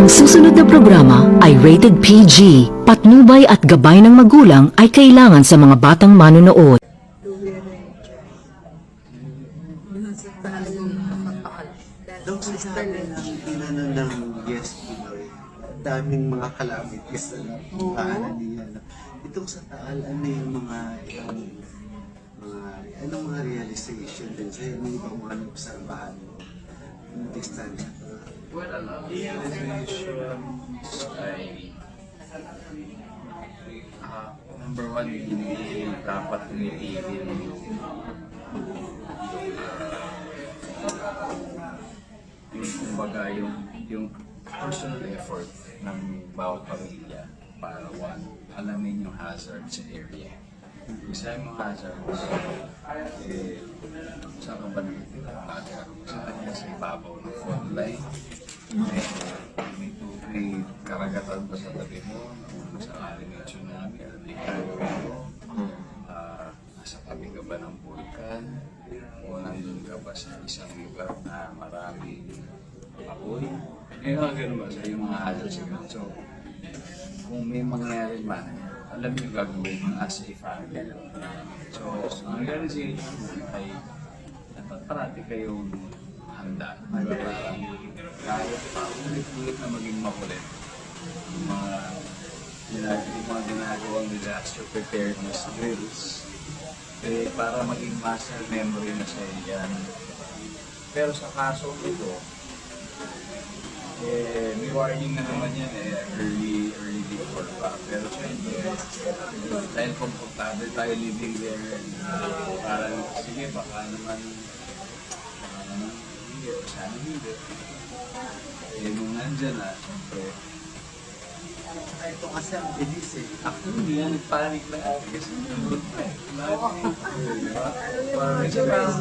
susunod na programa ay rated PG. Patnubay at gabay ng magulang ay kailangan sa mga batang manonood. Nung sinabi ng tinanong ng Yes Pinoy, daming mga calamities na paanan niya. Itong sa Taal, ano yung anong mga realization din sa'yo? Ano yung mga obserbahan mo? Yung distansya ko? Well, realizations ay number one, hindi dapat tumitigil yung kumbaga yung personal effort ng bawat pamilya para alamin yung hazard sa area. Isa yung hazards, saan ka ba nakitira? Sa kanya sa ibabaw ng fault line, may karagatan ba sa tabi mo, sa aling may tsunami, ano yung gagawin mo? Nasa tabi ka ba ng vulkan? O nandun ka ba sa isang lugar na maraming apoy? Ganun ba sa yung mga hazards siguro? So, kung may mangyari man, alam niyo gagawin mo as a family. So, ang realization ay parati kayong handa. Parang kaya pa ulit-ulit na maging makulit. Yung mga ginagawang disaster preparedness drills para maging muscle memory na sa yan. Pero sa kaso ito, may warning na naman yan early before pa. Pero syempre, dahil komportable tayo living there, parang sige baka naman hindi, sana hindi. Nung nandyan na, syempre, Ito kasi ang bilis eh. ako hindi yan, nagpanik na ako kasi nandun pa eh.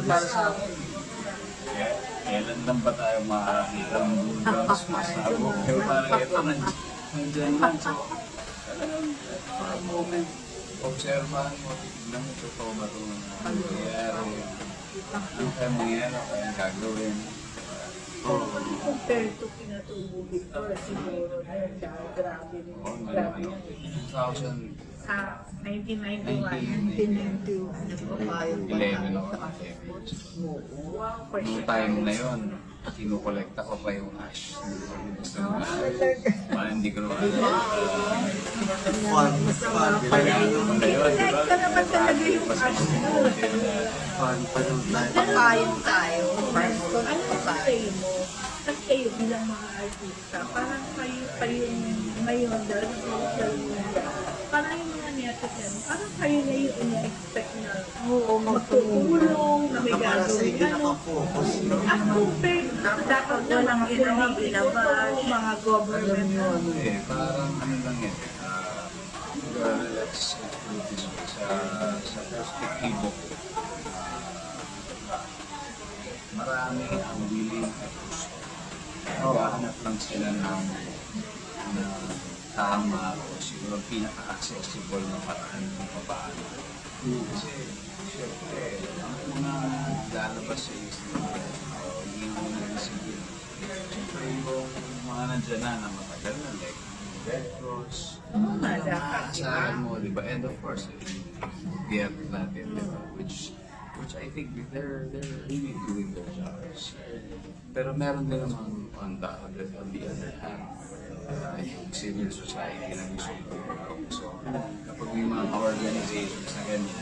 Para sa akin, kailan lang ba tayo makakita ng bulldog masabog? Pero parang ito, nandyan lang. So, talagang for a moment, observahan mo, tignan mo, totoo ba ito nangyayari? Ano kaya mangyayari? Ano kaya gagawin? Compared to pinatubo before, siguro na yun dahil grabe rin. Grabe yun. 2011 Sa 1991, ako na wow, for Noong sure. time na yun, kinukolekta ko pa yung ash. Hindi ko naman Fun. Ito naman talaga yung Fun pa nung tayo. Pakain tayo. Ano sa kayo mo? At kayo bilang mga artista, parang kayo pa yung ngayon dahil sa social media, parang yung mga netizen, parang kayo na yung ina-expect na magtutulong, na may Para sa gagawin inyo ano. nakafocus. As compared, dapat na lang ilabas, mga government. parang ano lang yan. Let's put this way, sa perspektibo ko. Marami ang willing at gusto. Naghahanap lang sila ng tama o siguro pinaka-accessible na paraan kung paano. Kasi, syempre, ang unang lalabas sa isip, hindi mo na-isipin. Syempre, yung mga nandiyan na matagal na, like Red Cross, asahan mo, di ba? And of course, BF natin, di ba? Which I think they're really doing their jobs. Pero meron din naman on the other hand, yung civil society na gusto ko. So, kapag may mga organizations na ganyan,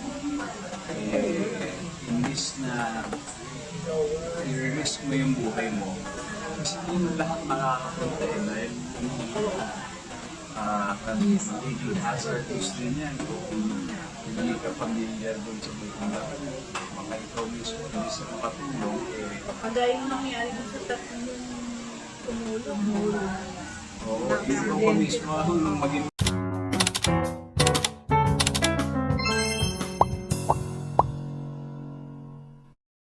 imbis na i-risk mo yung buhay mo, kasi yung lahat makakapunta dahil magiging hazardous din yan kung hindi ka familiar dun sa buhay. Mga ikaw mismo, hindi sa makatulong. Kagaya yung nangyari dun sa tatlong tumulong. Oo, ikaw pa mismo ang maging